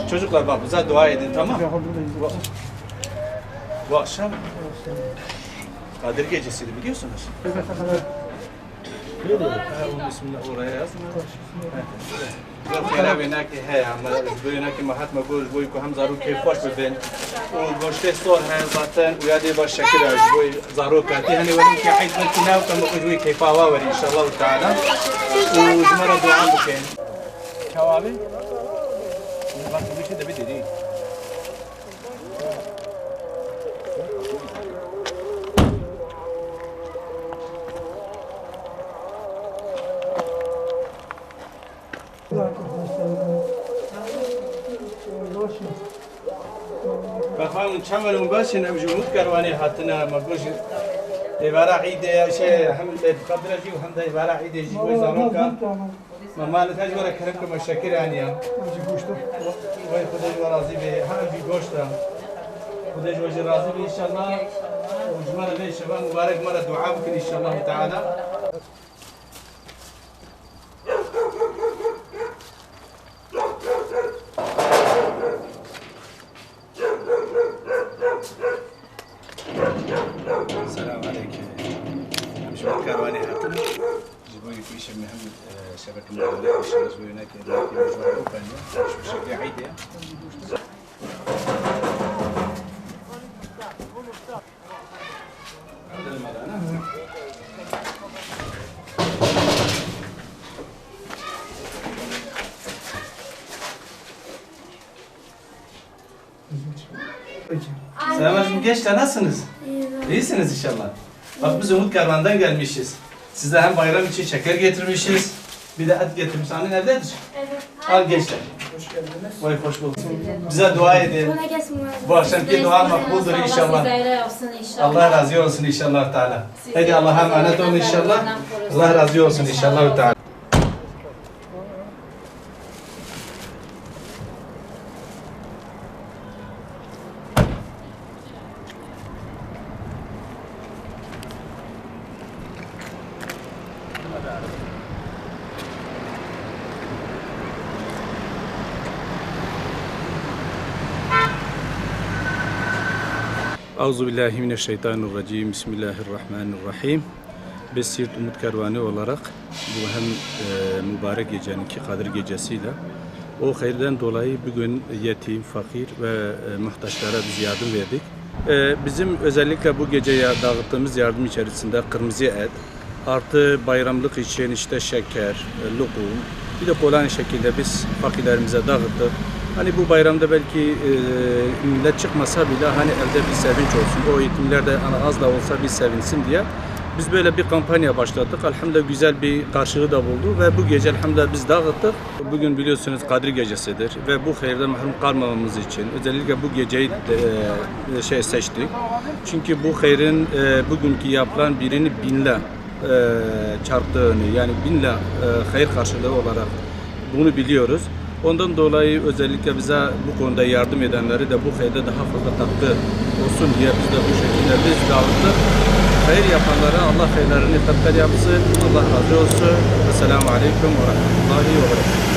Çocuklar bak bize dua edin, tamam mı? Bu akşam Kadir Gecesi'ydi, biliyorsunuz. Bismillah oraya yaz. خير وينك هي عم بينك مهاتما جوز بويكو هم زارو كيف خوش بدين ومشتي صور هاي زاتن ويادي باش شكل بوي زارو كاتي هني ولم كي حيد مكنا وكم بوي كيف واوري ان شاء الله تعالى وزمر دعاء بكين كوابي بس مش ده بدي بخوام چمن مباشن ام جمود کروانی هاتنا مگوش دیوارا عید شيء حمد بقدر جي وحمد دیوارا عید جي کوئی زارو کا مامان تاج ورا کرم کو مشکر انیا جي گوشت وای خدای راضی به هم جي گوشت خدای جو راضی به ان شاء الله وجمره به شباب مبارك مره دعاء بكم ان شاء الله تعالى السلام عليكم. شو كرواني هاتنا جيبوني في شيء محمد شبكة مدلعة شو نسوي هناك مجموعة أوبانيا شو شكل عيدة Selamünaleyküm gençler, nasılsınız? İyisiniz inşallah. Bak biz Umut Karvan'dan gelmişiz. Size hem bayram için şeker getirmişiz. Bir de et getirmiş. Annen evdedir. Evet. Al gençler. Hoş geldiniz. Vay hoş bulduk. Bize dua edin. Bu akşamki dua makbuldur inşallah. Allah razı olsun inşallah Teala. Hadi Allah'a emanet olun inşallah. Allah razı olsun inşallah Teala. Euzubillahimineşşeytanirracim. Bismillahirrahmanirrahim. Biz Siirt Umut Kervanı olarak bu hem mübarek gecenin ki Kadir Gecesi'yle o hayırdan dolayı bugün yetim, fakir ve muhtaçlara biz yardım verdik. Bizim özellikle bu geceye dağıttığımız yardım içerisinde kırmızı et, artı bayramlık için işte şeker, lokum, bir de kolay şekilde biz fakirlerimize dağıttık. Hani bu bayramda belki millet çıkmasa bile hani evde bir sevinç olsun, o yetimler de hani az da olsa bir sevinsin diye biz böyle bir kampanya başlattık. Elhamdülillah güzel bir karşılığı da buldu ve bu gece elhamdülillah biz dağıttık. Bugün biliyorsunuz Kadir Gecesi'dir ve bu hayırdan mahrum kalmamamız için özellikle bu geceyi seçtik. Çünkü bu hayrın bugünkü yapılan birini binle çarptığını, yani binle hayır karşılığı olarak bunu biliyoruz. Ondan dolayı özellikle bize bu konuda yardım edenleri de bu hayırda daha fazla katkı olsun diye biz de bu şekilde biz dağıttık. Hayır yapanlara Allah hayırlarını kat yapsın. Allah razı olsun. Esselamu Aleyküm ve Rahmetullahi ve Berekatuhu.